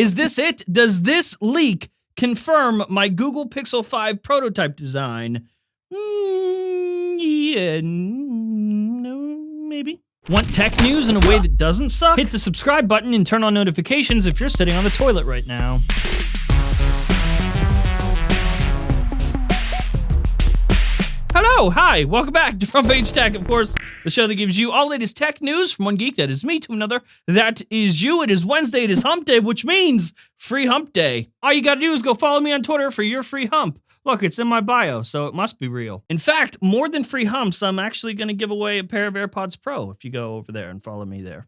Is this it? Does this leak confirm my Google Pixel 5 prototype design? Yeah, no, maybe. Want tech news in a way that doesn't suck? Hit the subscribe button and turn on notifications if you're sitting on the toilet right now. Hello, hi, welcome back to Front Page Tech, of course, the show that gives you all latest tech news from one geek, that is me, to another, that is you. It is Wednesday, it is hump day, which means free hump day. All you gotta do is go follow me on Twitter for your free hump. Look, it's in my bio, so it must be real. In fact, more than free humps, I'm actually gonna give away a pair of AirPods Pro if you go over there and follow me there.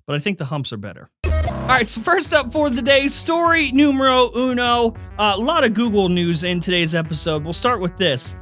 But I think the humps are better. All right, so first up for the day, story numero uno. A lot of Google news in today's episode. We'll start with this.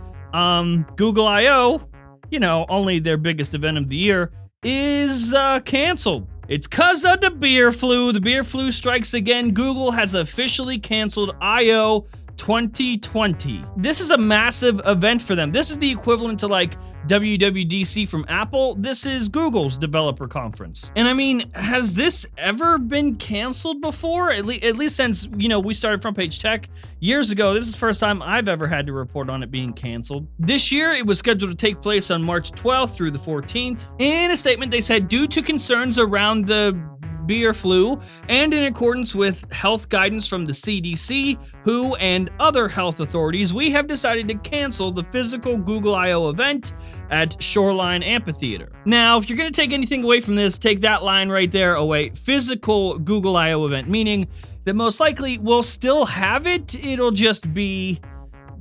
Google I/O, you know, only their biggest event of the year, is canceled. It's 'cause of the beer flu. The beer flu strikes again. Google has officially canceled I/O 2020. This is a massive event for them. This is the equivalent to like WWDC from Apple. This is Google's developer conference. And I mean, has this ever been canceled before? At least since, you know, we started Front Page Tech years ago. This is the first time I've ever had to report on it being canceled. This year, it was scheduled to take place on March 12th through the 14th. In a statement, they said, due to concerns around the beer flu, and in accordance with health guidance from the CDC, WHO, and other health authorities, we have decided to cancel the physical Google I/O event at Shoreline Amphitheater. Now, if you're going to take anything away from this, take that line right there away. Physical Google I/O event, meaning that most likely we'll still have it, it'll just be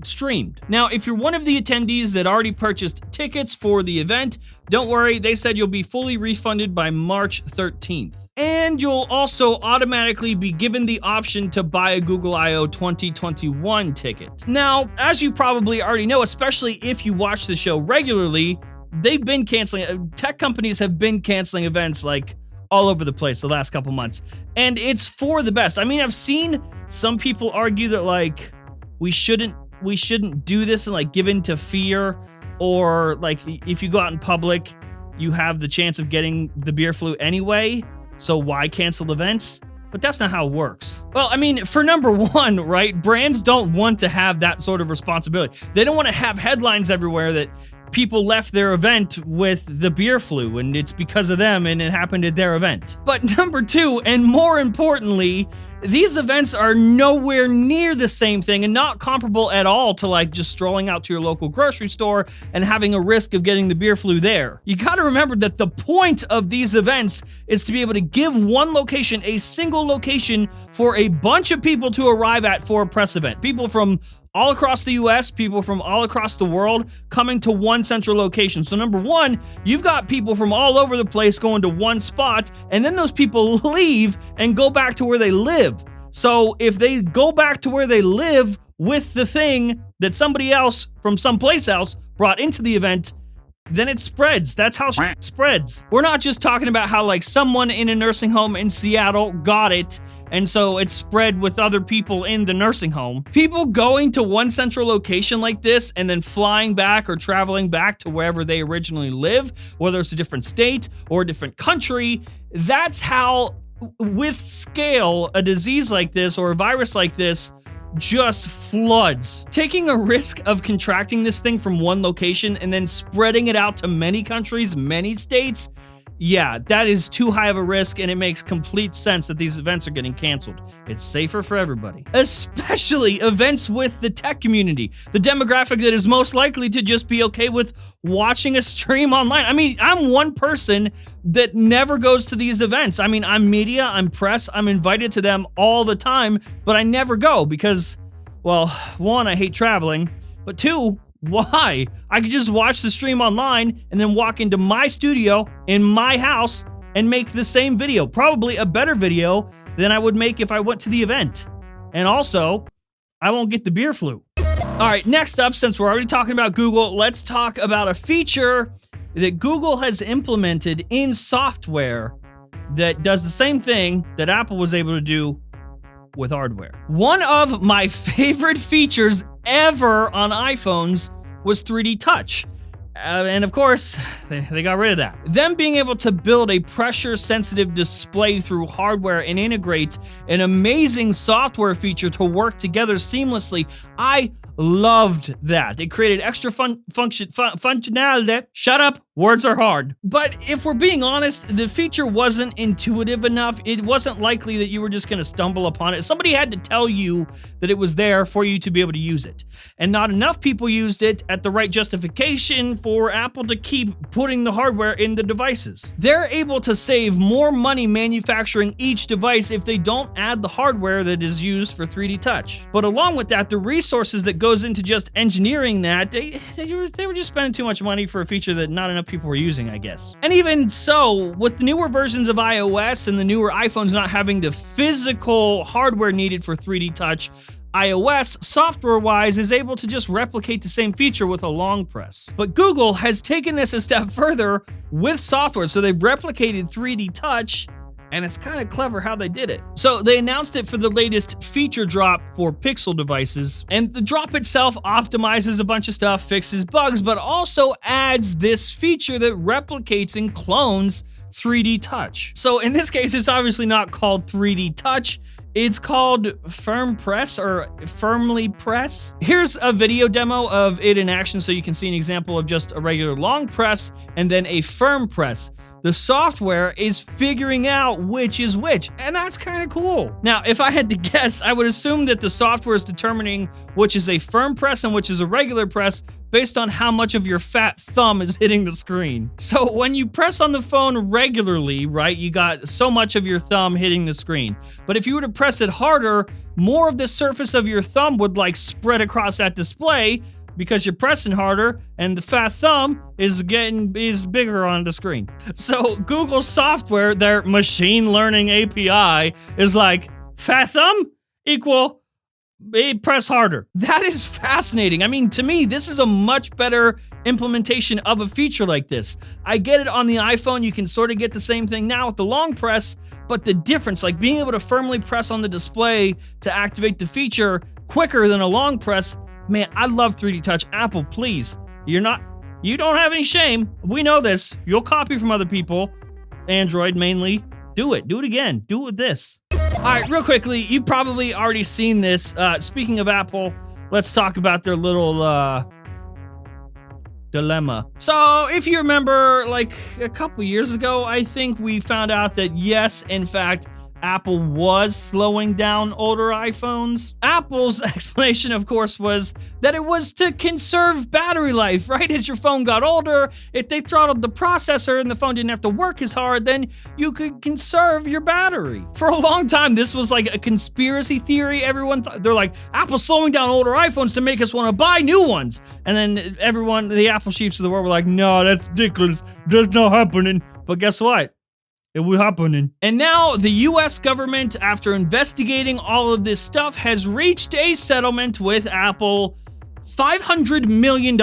streamed. Now, if you're one of the attendees that already purchased tickets for the event, don't worry, they said you'll be fully refunded by March 13th. And you'll also automatically be given the option to buy a Google I/O 2021 ticket. Now, as you probably already know, especially if you watch the show regularly, they've been canceling, tech companies have been canceling events like all over the place the last couple months. And it's for the best. I mean, I've seen some people argue that like, we shouldn't do this and like give in to fear, or like if you go out in public, you have the chance of getting the beer flu anyway, so why cancel events? But that's not how it works. Well, I mean, for number one, right, brands don't want to have that sort of responsibility. They don't want to have headlines everywhere that people left their event with the beer flu and it's because of them and it happened at their event. But number two, and more importantly, these events are nowhere near the same thing and not comparable at all to like just strolling out to your local grocery store and having a risk of getting the beer flu there. You gotta remember that the point of these events is to be able to give one location, a single location, for a bunch of people to arrive at for a press event. People from all across the US, people from all across the world coming to one central location. So number one, you've got people from all over the place going to one spot, and then those people leave and go back to where they live. So if they go back to where they live with the thing that somebody else from someplace else brought into the event, then it spreads. That's how shit spreads. We're not just talking about how like someone in a nursing home in Seattle got it, and so it spread with other people in the nursing home. People going to one central location like this and then flying back or traveling back to wherever they originally live, whether it's a different state or a different country, that's how, with scale, a disease like this or a virus like this just floods. Taking a risk of contracting this thing from one location and then spreading it out to many countries, many states, yeah, that is too high of a risk, and it makes complete sense that these events are getting canceled. It's safer for everybody, especially events with the tech community, the demographic that is most likely to just be okay with watching a stream online. I mean, I'm one person that never goes to these events. I mean, I'm media, I'm press, I'm invited to them all the time, but I never go because, well, one, I hate traveling, but two, why? I could just watch the stream online and then walk into my studio in my house and make the same video, probably a better video than I would make if I went to the event. And also, I won't get the beer flu. All right, next up, since we're already talking about Google, let's talk about a feature that Google has implemented in software that does the same thing that Apple was able to do with hardware. One of my favorite features ever on iPhones was 3D Touch. And of course, they got rid of that. Them being able to build a pressure-sensitive display through hardware and integrate an amazing software feature to work together seamlessly, I loved that. It created extra functionality. Shut up, words are hard. But if we're being honest, the feature wasn't intuitive enough. It wasn't likely that you were just going to stumble upon it. Somebody had to tell you that it was there for you to be able to use it. And not enough people used it at the right justification for Apple to keep putting the hardware in the devices. They're able to save more money manufacturing each device if they don't add the hardware that is used for 3D Touch. But along with that, the resources that goes into just engineering that, they were just spending too much money for a feature that not enough people were using, I guess. And even so, with the newer versions of iOS and the newer iPhones not having the physical hardware needed for 3D Touch, iOS, software-wise, is able to just replicate the same feature with a long press. But Google has taken this a step further with software, so they've replicated 3D Touch, and it's kind of clever how they did it. So they announced it for the latest feature drop for Pixel devices, and the drop itself optimizes a bunch of stuff, fixes bugs, but also adds this feature that replicates and clones 3D Touch. So in this case, it's obviously not called 3D Touch. It's called Firm Press or Firmly Press. Here's a video demo of it in action so you can see an example of just a regular long press and then a firm press. The software is figuring out which is which, and that's kind of cool. Now, if I had to guess, I would assume that the software is determining which is a firm press and which is a regular press based on how much of your fat thumb is hitting the screen. So when you press on the phone regularly, right, you got so much of your thumb hitting the screen. But if you were to press it harder, more of the surface of your thumb would like spread across that display, because you're pressing harder and the fat thumb is bigger on the screen. So Google software, their machine learning API, is like fat thumb equal press harder. That is fascinating. I mean, to me, this is a much better implementation of a feature like this. I get it on the iPhone, you can sort of get the same thing now with the long press, but the difference, like being able to firmly press on the display to activate the feature quicker than a long press, man, I love 3D Touch. Apple, please. You don't have any shame. We know this. You'll copy from other people. Android mainly. Do it. Do it again. Do it with this. All right, real quickly, you've probably already seen this. Speaking of Apple, let's talk about their little dilemma. So if you remember, like a couple years ago, I think we found out that yes, in fact, Apple was slowing down older iPhones. Apple's explanation, of course, was that it was to conserve battery life, right? As your phone got older, if they throttled the processor and the phone didn't have to work as hard, then you could conserve your battery. For a long time, this was like a conspiracy theory. Everyone thought, they're like, Apple's slowing down older iPhones to make us want to buy new ones. And then everyone, the Apple sheeps of the world were like, no, that's ridiculous. That's not happening. But guess what? It will happen. And now the US government, after investigating all of this stuff, has reached a settlement with Apple. $500 million.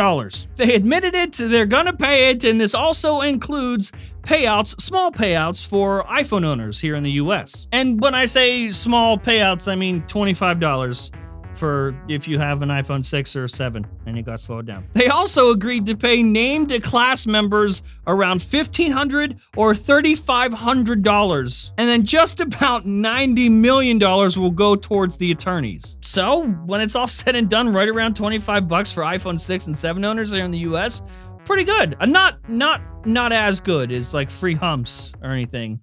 They admitted it, they're gonna pay it, and this also includes payouts, small payouts for iPhone owners here in the US. And when I say small payouts, I mean $25 for if you have an iPhone 6 or 7 and it got slowed down. They also agreed to pay named class members around $1,500 or $3,500. And then just about $90 million will go towards the attorneys. So when it's all said and done, right around $25 for iPhone 6 and 7 owners here in the US, pretty good. Not as good as like free humps or anything,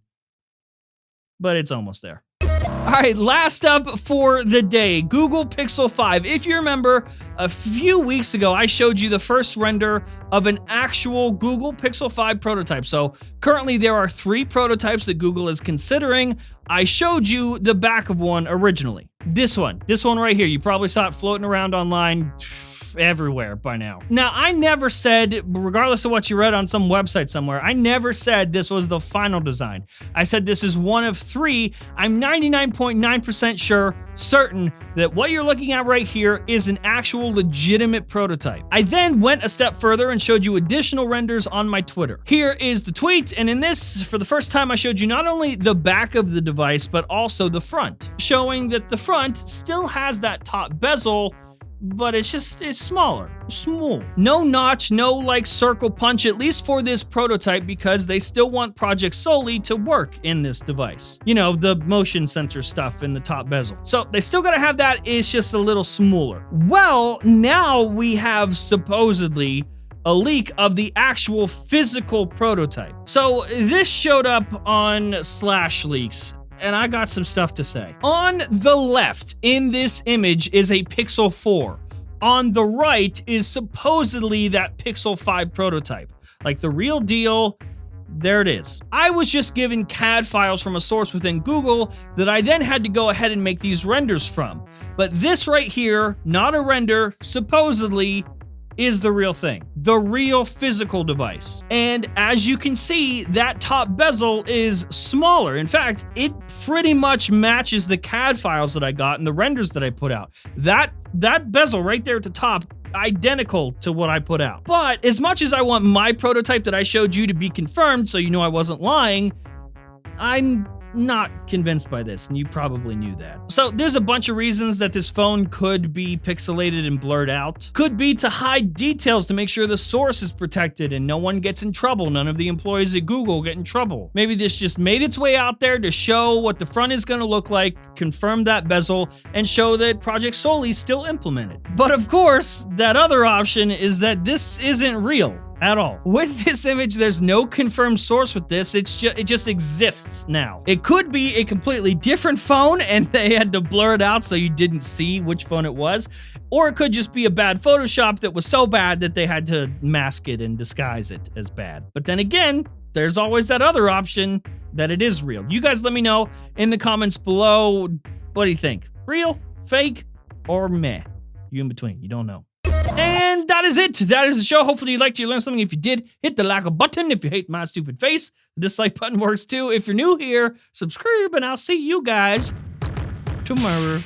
but it's almost there. All right, last up for the day, Google Pixel 5. If you remember, a few weeks ago, I showed you the first render of an actual Google Pixel 5 prototype. So currently there are 3 prototypes that Google is considering. I showed you the back of one originally. This one right here. You probably saw it floating around online everywhere by now. Now, I never said, regardless of what you read on some website somewhere, I never said this was the final design. I said this is one of 3. I'm 99.9% certain that what you're looking at right here is an actual legitimate prototype. I then went a step further and showed you additional renders on my Twitter. Here is the tweet, and in this, for the first time, I showed you not only the back of the device, but also the front, showing that the front still has that top bezel, but it's smaller. Small. No notch, no like circle punch, at least for this prototype, because they still want Project Soli to work in this device. You know, the motion sensor stuff in the top bezel. So they still gotta have that, it's just a little smaller. Well, now we have supposedly a leak of the actual physical prototype. So this showed up on Slash Leaks, and I got some stuff to say. On the left in this image is a Pixel 4. On the right is supposedly that Pixel 5 prototype. Like the real deal, there it is. I was just given CAD files from a source within Google that I then had to go ahead and make these renders from. But this right here, not a render, supposedly is the real thing, the real physical device. And as you can see, that top bezel is smaller. In fact, it pretty much matches the CAD files that I got and the renders that I put out. That bezel right there at the top, identical to what I put out. But as much as I want my prototype that I showed you to be confirmed so you know I wasn't lying, I'm not convinced by this, and you probably knew that. So there's a bunch of reasons that this phone could be pixelated and blurred out. Could be to hide details to make sure the source is protected and no one gets in trouble. None of the employees at Google get in trouble. Maybe this just made its way out there to show what the front is going to look like, confirm that bezel, and show that Project Soli is still implemented. But of course, that other option is that this isn't real at all. With this image, there's no confirmed source with this. It just exists now. It could be a completely different phone and they had to blur it out so you didn't see which phone it was. Or it could just be a bad Photoshop that was so bad that they had to mask it and disguise it as bad. But then again, there's always that other option that it is real. You guys let me know in the comments below. What do you think? Real, fake, or meh? You in between, you don't know. And that is it. That is the show. Hopefully you liked it, you learned something. If you did, hit the like button. If you hate my stupid face, the dislike button works too. If you're new here, subscribe, and I'll see you guys tomorrow.